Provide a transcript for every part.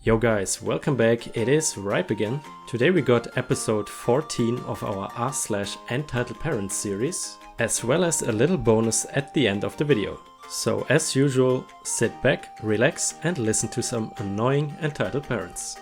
Yo guys, welcome back, it is Ripe again. Today we got episode 14 of our rSlash series, as well as a little bonus at the end of the video. So as usual, sit back, relax and listen to some annoying entitled parents.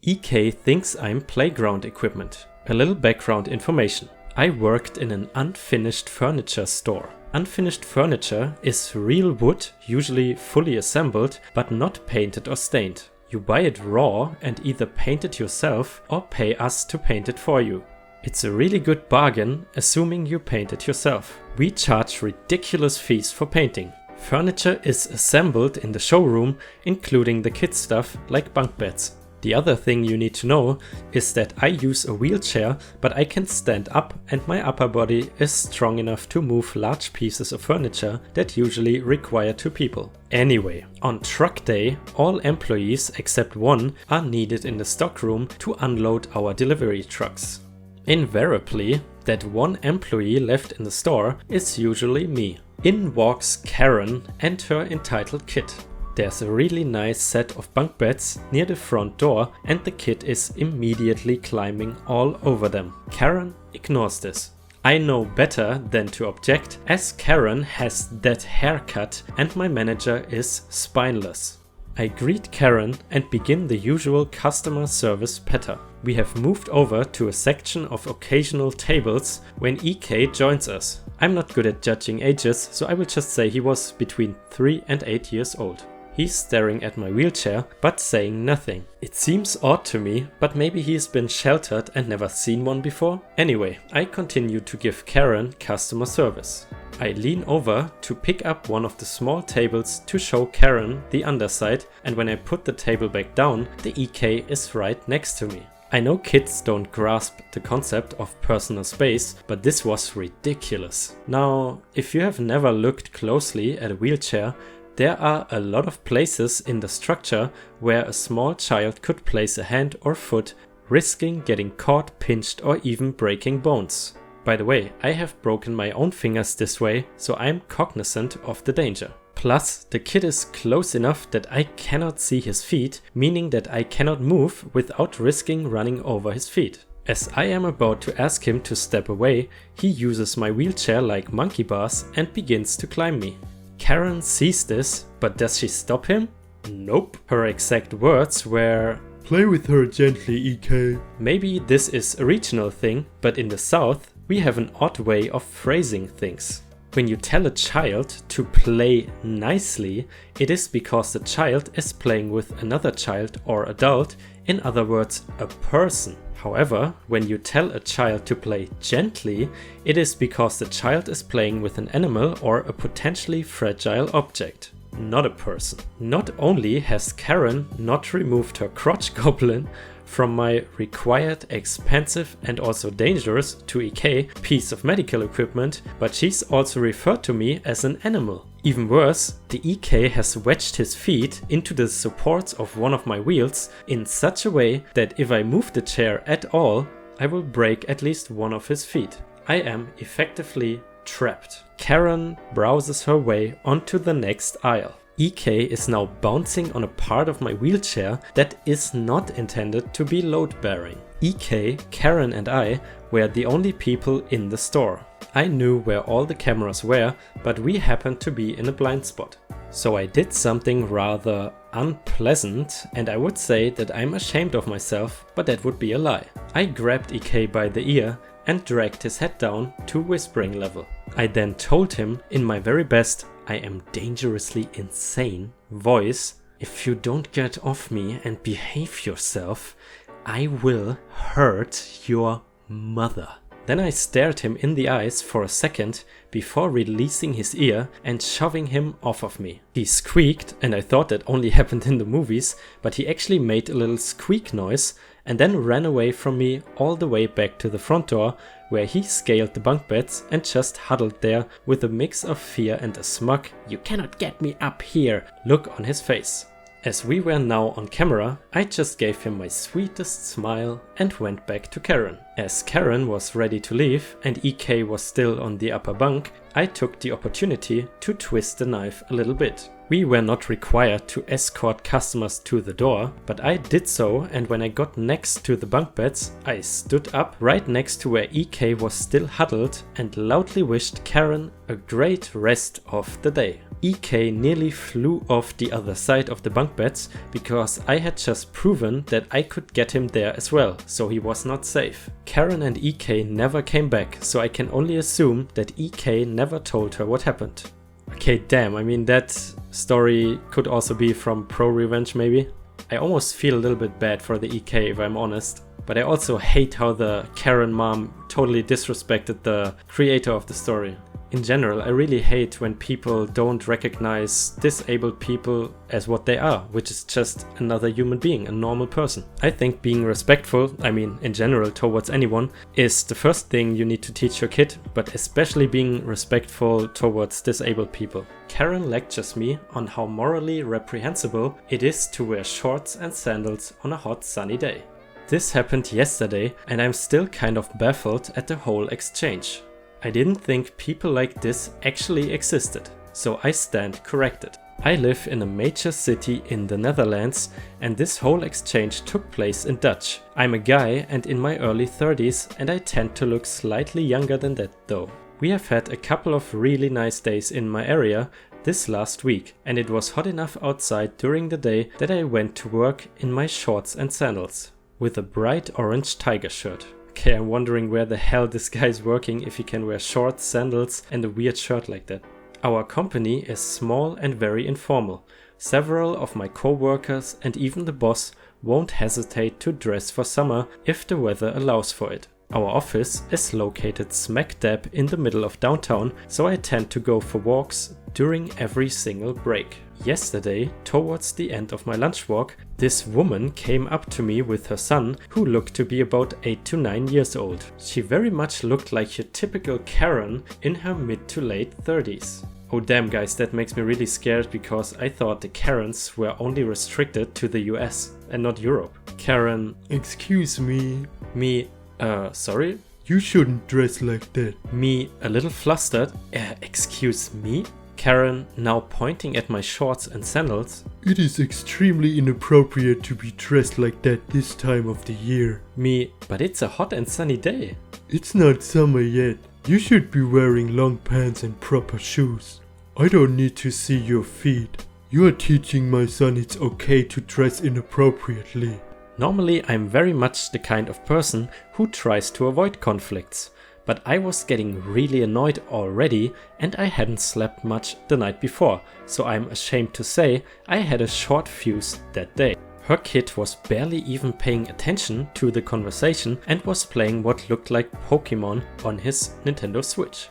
EK thinks I'm playground equipment. A little background information. I worked in an unfinished furniture store. Unfinished furniture is real wood, usually fully assembled, but not painted or stained. You buy it raw and either paint it yourself or pay us to paint it for you. It's a really good bargain, assuming you paint it yourself. We charge ridiculous fees for painting. Furniture is assembled in the showroom, including the kids stuff like bunk beds. The other thing you need to know is that I use a wheelchair, but I can stand up and my upper body is strong enough to move large pieces of furniture that usually require two people. Anyway, on truck day, all employees except one are needed in the stockroom to unload our delivery trucks. Invariably, that one employee left in the store is usually me. In walks Karen and her entitled kid. There's a really nice set of bunk beds near the front door and the kid is immediately climbing all over them. Karen ignores this. I know better than to object, as Karen has that haircut and my manager is spineless. I greet Karen and begin the usual customer service patter. We have moved over to a section of occasional tables when EK joins us. I'm not good at judging ages, so I will just say he was between 3 and 8 years old. He's staring at my wheelchair, but saying nothing. It seems odd to me, but maybe he's been sheltered and never seen one before. Anyway, I continue to give Karen customer service. I lean over to pick up one of the small tables to show Karen the underside, and when I put the table back down, the EK is right next to me. I know kids don't grasp the concept of personal space, but this was ridiculous. Now, if you have never looked closely at a wheelchair, there are a lot of places in the structure where a small child could place a hand or foot, risking getting caught, pinched or even breaking bones. By the way, I have broken my own fingers this way, so I'm cognizant of the danger. Plus, the kid is close enough that I cannot see his feet, meaning that I cannot move without risking running over his feet. As I am about to ask him to step away, he uses my wheelchair like monkey bars and begins to climb me. Karen sees this, but does she stop him? Nope. Her exact words were, "Play with her gently, EK." Maybe this is a regional thing, but in the South, we have an odd way of phrasing things. When you tell a child to play nicely, it is because the child is playing with another child or adult, in other words, a person. However, when you tell a child to play gently, it is because the child is playing with an animal or a potentially fragile object, not a person. Not only has Karen not removed her crotch goblin from my required expensive and also dangerous to EK piece of medical equipment, but she's also referred to me as an animal. Even worse, the EK has wedged his feet into the supports of one of my wheels in such a way that if I move the chair at all, I will break at least one of his feet. I am effectively trapped. Karen browses her way onto the next aisle. EK is now bouncing on a part of my wheelchair that is not intended to be load-bearing. EK, Karen and I were the only people in the store. I knew where all the cameras were, but we happened to be in a blind spot. So I did something rather unpleasant, and I would say that I'm ashamed of myself, but that would be a lie. I grabbed EK by the ear and dragged his head down to whispering level. I then told him in my very best "I am dangerously insane" voice, "If you don't get off me and behave yourself, I will hurt your mother." Then I stared him in the eyes for a second before releasing his ear and shoving him off of me. He squeaked, and I thought that only happened in the movies, but he actually made a little squeak noise and then ran away from me all the way back to the front door, where he scaled the bunk beds and just huddled there with a mix of fear and a smug "you cannot get me up here" look on his face. As we were now on camera, I just gave him my sweetest smile and went back to Karen. As Karen was ready to leave and EK was still on the upper bunk, I took the opportunity to twist the knife a little bit. We were not required to escort customers to the door, but I did so, and when I got next to the bunk beds, I stood up right next to where EK was still huddled and loudly wished Karen a great rest of the day. EK nearly flew off the other side of the bunk beds because I had just proven that I could get him there as well, so he was not safe. Karen and EK never came back, so I can only assume that EK never told her what happened. Okay, damn, I mean that story could also be from Pro Revenge maybe. I almost feel a little bit bad for the EK if I'm honest, but I also hate how the Karen mom totally disrespected the creator of the story. In general, I really hate when people don't recognize disabled people as what they are, which is just another human being, a normal person. I think being respectful, I mean in general towards anyone, is the first thing you need to teach your kid, but especially being respectful towards disabled people. Karen lectures me on how morally reprehensible it is to wear shorts and sandals on a hot sunny day. This happened yesterday and I'm still kind of baffled at the whole exchange. I didn't think people like this actually existed, so I stand corrected. I live in a major city in the Netherlands and this whole exchange took place in Dutch. I'm a guy and in my early 30s and I tend to look slightly younger than that though. We have had a couple of really nice days in my area this last week and it was hot enough outside during the day that I went to work in my shorts and sandals with a bright orange tiger shirt. Okay, I'm wondering where the hell this guy is working if he can wear shorts, sandals and a weird shirt like that. Our company is small and very informal. Several of my co-workers and even the boss won't hesitate to dress for summer if the weather allows for it. Our office is located smack dab in the middle of downtown, so I tend to go for walks during every single break. Yesterday, towards the end of my lunch walk, this woman came up to me with her son, who looked to be about 8 to 9 years old. She very much looked like your typical Karen in her mid to late 30s. Oh damn guys, that makes me really scared because I thought the Karens were only restricted to the US and not Europe. Karen, excuse me. Me, sorry? You shouldn't dress like that. Me, a little flustered. Excuse me? Karen, now pointing at my shorts and sandals. It is extremely inappropriate to be dressed like that this time of the year. Me, but it's a hot and sunny day. It's not summer yet. You should be wearing long pants and proper shoes. I don't need to see your feet. You are teaching my son it's okay to dress inappropriately. Normally I'm very much the kind of person who tries to avoid conflicts. But I was getting really annoyed already and I hadn't slept much the night before, so I'm ashamed to say I had a short fuse that day. Her kid was barely even paying attention to the conversation and was playing what looked like Pokemon on his Nintendo Switch.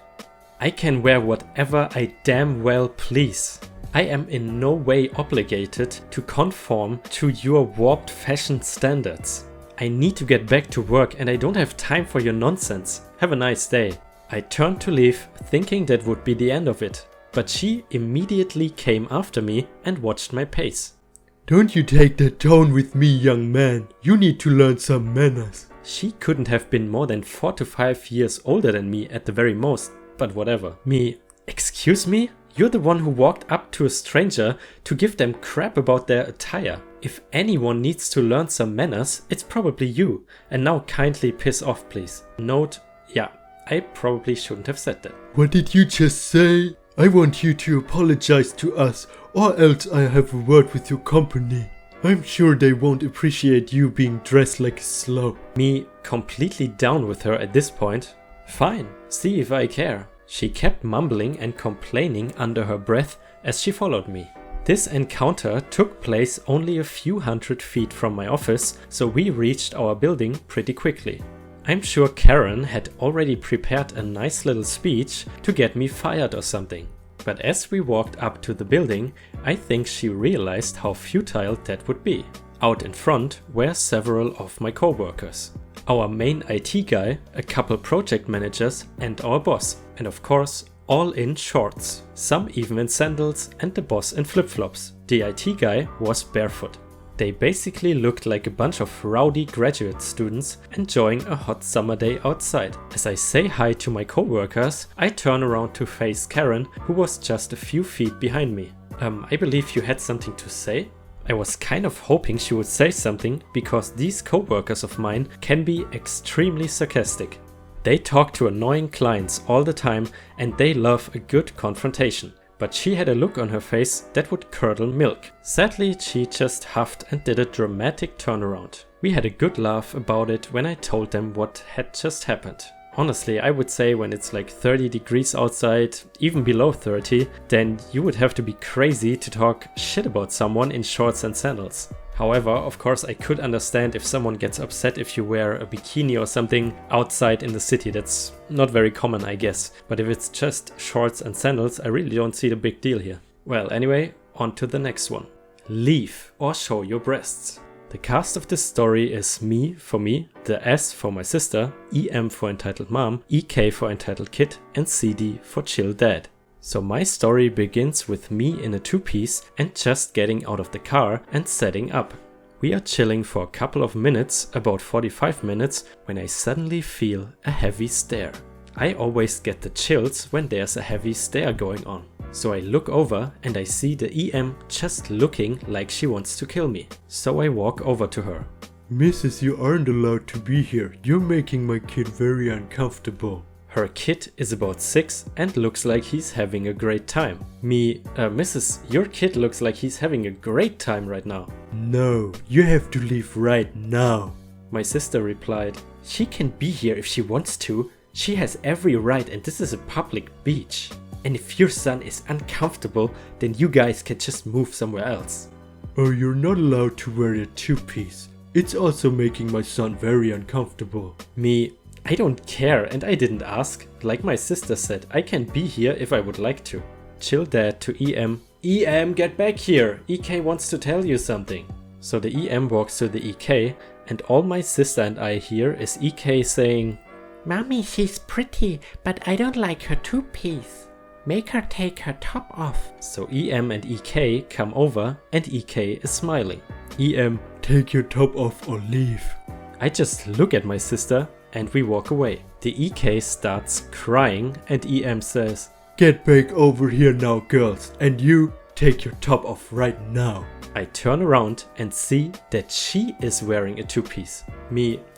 I can wear whatever I damn well please. I am in no way obligated to conform to your warped fashion standards. I need to get back to work and I don't have time for your nonsense. Have a nice day. I turned to leave, thinking that would be the end of it. But she immediately came after me and watched my pace. Don't you take that tone with me, young man. You need to learn some manners. She couldn't have been more than 4 to 5 years older than me at the very most, but whatever. Me, excuse me? You're the one who walked up to a stranger to give them crap about their attire. If anyone needs to learn some manners, it's probably you. And now kindly piss off, please. Note, yeah, I probably shouldn't have said that. What did you just say? I want you to apologize to us, or else I have a word with your company. I'm sure they won't appreciate you being dressed like a slob. Me completely down with her at this point. Fine, see if I care. She kept mumbling and complaining under her breath as she followed me. This encounter took place only a few hundred feet from my office, so we reached our building pretty quickly. I'm sure Karen had already prepared a nice little speech to get me fired or something. But as we walked up to the building, I think she realized how futile that would be. Out in front were several of my co-workers. Our main IT guy, a couple project managers and our boss. And of course, all in shorts. Some even in sandals and the boss in flip-flops. The IT guy was barefoot. They basically looked like a bunch of rowdy graduate students enjoying a hot summer day outside. As I say hi to my co-workers, I turn around to face Karen, who was just a few feet behind me. I believe you had something to say? I was kind of hoping she would say something because these co-workers of mine can be extremely sarcastic. They talk to annoying clients all the time and they love a good confrontation. But she had a look on her face that would curdle milk. Sadly, she just huffed and did a dramatic turnaround. We had a good laugh about it when I told them what had just happened. Honestly, I would say when it's like 30 degrees outside, even below 30, then you would have to be crazy to talk shit about someone in shorts and sandals. However, of course, I could understand if someone gets upset if you wear a bikini or something outside in the city. That's not very common, I guess. But if it's just shorts and sandals, I really don't see the big deal here. Well, anyway, on to the next one. Leave or show your breasts. The cast of this story is me for me, the S for my sister, EM for entitled mom, EK for entitled kid, and CD for chill dad. So my story begins with me in a two-piece and just getting out of the car and setting up. We are chilling for a couple of minutes, about 45 minutes, when I suddenly feel a heavy stare. I always get the chills when there's a heavy stare going on. So I look over and I see the EM just looking like she wants to kill me. So I walk over to her. Mrs., you aren't allowed to be here. You're making my kid very uncomfortable. Her kid is about 6 and looks like he's having a great time. Mrs., your kid looks like he's having a great time right now. No, you have to leave right now. My sister replied, she can be here if she wants to. She has every right and this is a public beach. And if your son is uncomfortable, then you guys can just move somewhere else. Oh, you're not allowed to wear a two-piece. It's also making my son very uncomfortable. I don't care and I didn't ask. Like my sister said, I can be here if I would like to. Chill dad to EM. EM, get back here. EK wants to tell you something. So the EM walks to the EK and all my sister and I hear is EK saying, Mommy, she's pretty, but I don't like her two-piece. Make her take her top off. So EM and EK come over and EK is smiling. EM, take your top off or leave. I just look at my sister and we walk away. The EK starts crying and EM says, get back over here now, girls, and you take your top off right now. I turn around and see that she is wearing a two-piece.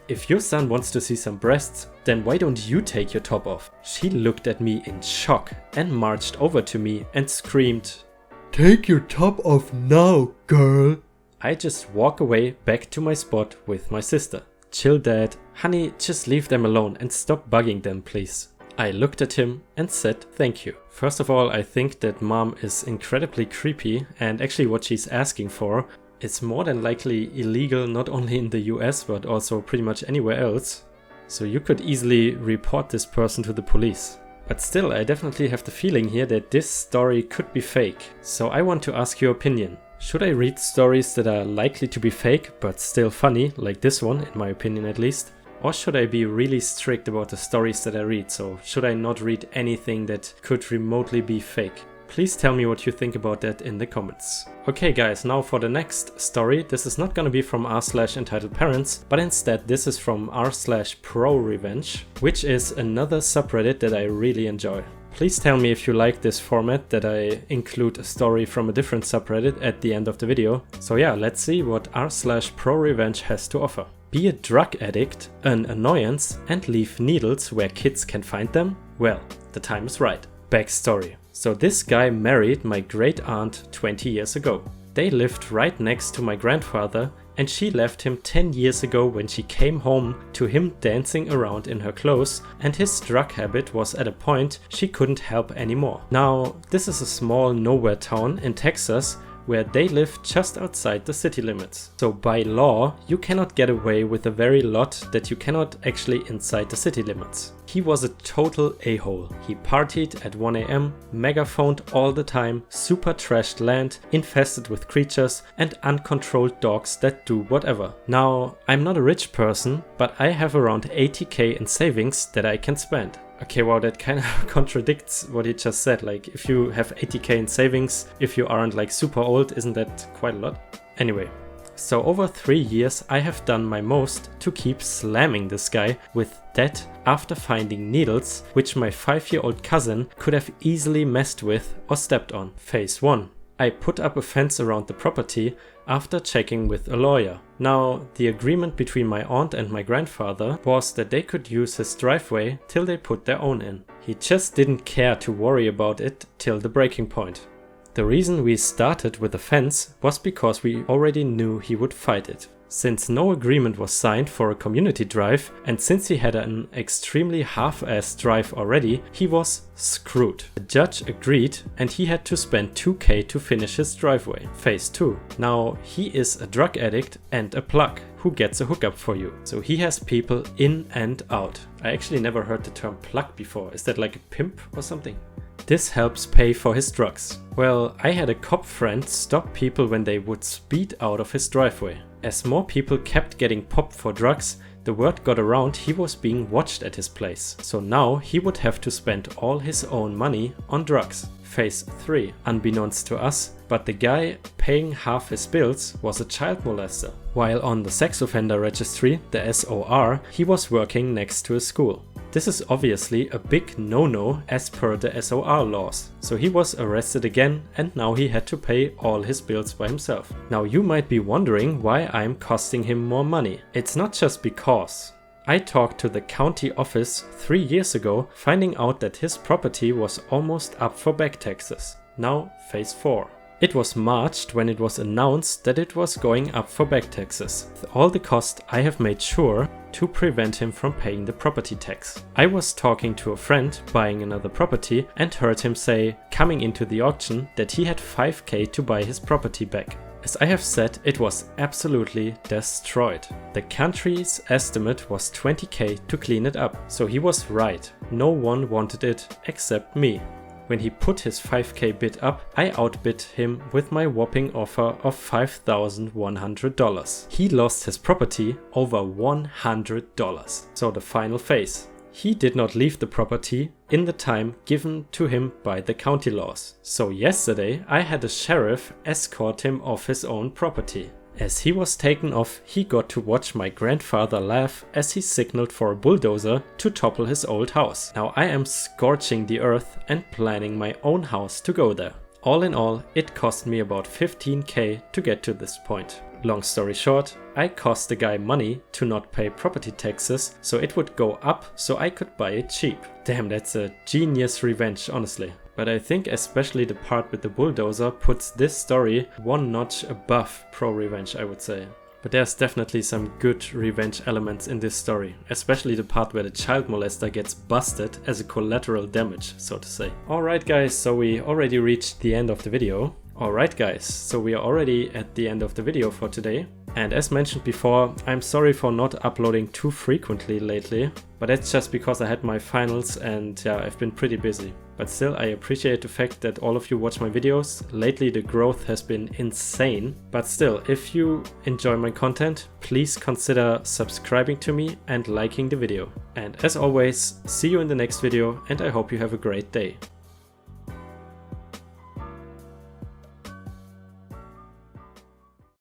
If your son wants to see some breasts, then why don't you take your top off? She looked at me in shock and marched over to me and screamed, take your top off now, girl. I just walk away back to my spot with my sister. Chill dad, honey, just leave them alone and stop bugging them, please. I looked at him and said thank you. First of all, I think that mom is incredibly creepy and actually what she's asking for is more than likely illegal not only in the US but also pretty much anywhere else. So you could easily report this person to the police. But still, I definitely have the feeling here that this story could be fake. So I want to ask your opinion. Should I read stories that are likely to be fake but still funny, like this one, in my opinion at least? Or should I be really strict about the stories that I read? So should I not read anything that could remotely be fake? Please tell me what you think about that in the comments. Okay guys, now for the next story. This is not gonna be from r/EntitledParents, but instead this is from r/ProRevenge, which is another subreddit that I really enjoy. Please tell me if you like this format, that I include a story from a different subreddit at the end of the video. So yeah, let's see what r/ProRevenge has to offer. Be a drug addict, an annoyance, and leave needles where kids can find them? Well, the time is right. Backstory. So this guy married my great aunt 20 years ago. They lived right next to my grandfather and she left him 10 years ago when she came home to him dancing around in her clothes, and his drug habit was at a point she couldn't help anymore. Now, this is a small nowhere town in Texas where they live just outside the city limits. So by law, you cannot get away with a very lot that you cannot actually inside the city limits. He was a total a-hole. He partied at 1 AM, megaphoned all the time, super trashed land, infested with creatures, and uncontrolled dogs that do whatever. Now, I'm not a rich person, but I have around 80k in savings that I can spend. Okay, wow, that kind of contradicts what he just said. Like, if you have 80k in savings, if you aren't like super old, isn't that quite a lot? Anyway, so over 3 years I have done my most to keep slamming this guy with that after finding needles which my 5-year-old cousin could have easily messed with or stepped on. Phase 1. I put up a fence around the property after checking with a lawyer. Now, the agreement between my aunt and my grandfather was that they could use his driveway till they put their own in. He just didn't care to worry about it till the breaking point. The reason we started with a fence was because we already knew he would fight it. Since no agreement was signed for a community drive, and since he had an extremely half-assed drive already, he was screwed. The judge agreed and he had to spend 2k to finish his driveway. Phase 2. Now he is a drug addict and a plug who gets a hookup for you. So he has people in and out. I actually never heard the term plug before. Is that like a pimp or something? This helps pay for his drugs. Well, I had a cop friend stop people when they would speed out of his driveway. As more people kept getting popped for drugs, the word got around he was being watched at his place. So now he would have to spend all his own money on drugs. Phase 3, unbeknownst to us, but the guy paying half his bills was a child molester. While on the sex offender registry, the SOR, he was working next to a school. This is obviously a big no-no as per the SOR laws. So he was arrested again and now he had to pay all his bills by himself. Now you might be wondering why I'm costing him more money. It's not just because. I talked to the county office 3 years ago, finding out that his property was almost up for back taxes. Now phase 4. It was March when it was announced that it was going up for back taxes. With all the cost, I have made sure to prevent him from paying the property tax. I was talking to a friend buying another property and heard him say, coming into the auction, that he had 5k to buy his property back. As I have said, it was absolutely destroyed. The country's estimate was 20k to clean it up, so he was right. No one wanted it except me. When he put his 5k bid up, I outbid him with my whopping offer of $5,100. He lost his property over $100. So the final phase. He did not leave the property in the time given to him by the county laws. So yesterday I had a sheriff escort him off his own property. As he was taken off, he got to watch my grandfather laugh as he signaled for a bulldozer to topple his old house. Now I am scorching the earth and planning my own house to go there. All in all, it cost me about 15k to get to this point. Long story short, I cost the guy money to not pay property taxes, so it would go up so I could buy it cheap. Damn, that's a genius revenge, honestly. But I think especially the part with the bulldozer puts this story one notch above pro-revenge, I would say. But there's definitely some good revenge elements in this story, especially the part where the child molester gets busted as a collateral damage, so to say. Alright guys, so we already reached the end of the video. Alright guys, so we are already at the end of the video for today. And as mentioned before, I'm sorry for not uploading too frequently lately, but that's just because I had my finals and yeah, I've been pretty busy. But still, I appreciate the fact that all of you watch my videos. Lately the growth has been insane, but still, if you enjoy my content, please consider subscribing to me and liking the video. And as always, see you in the next video and I hope you have a great day.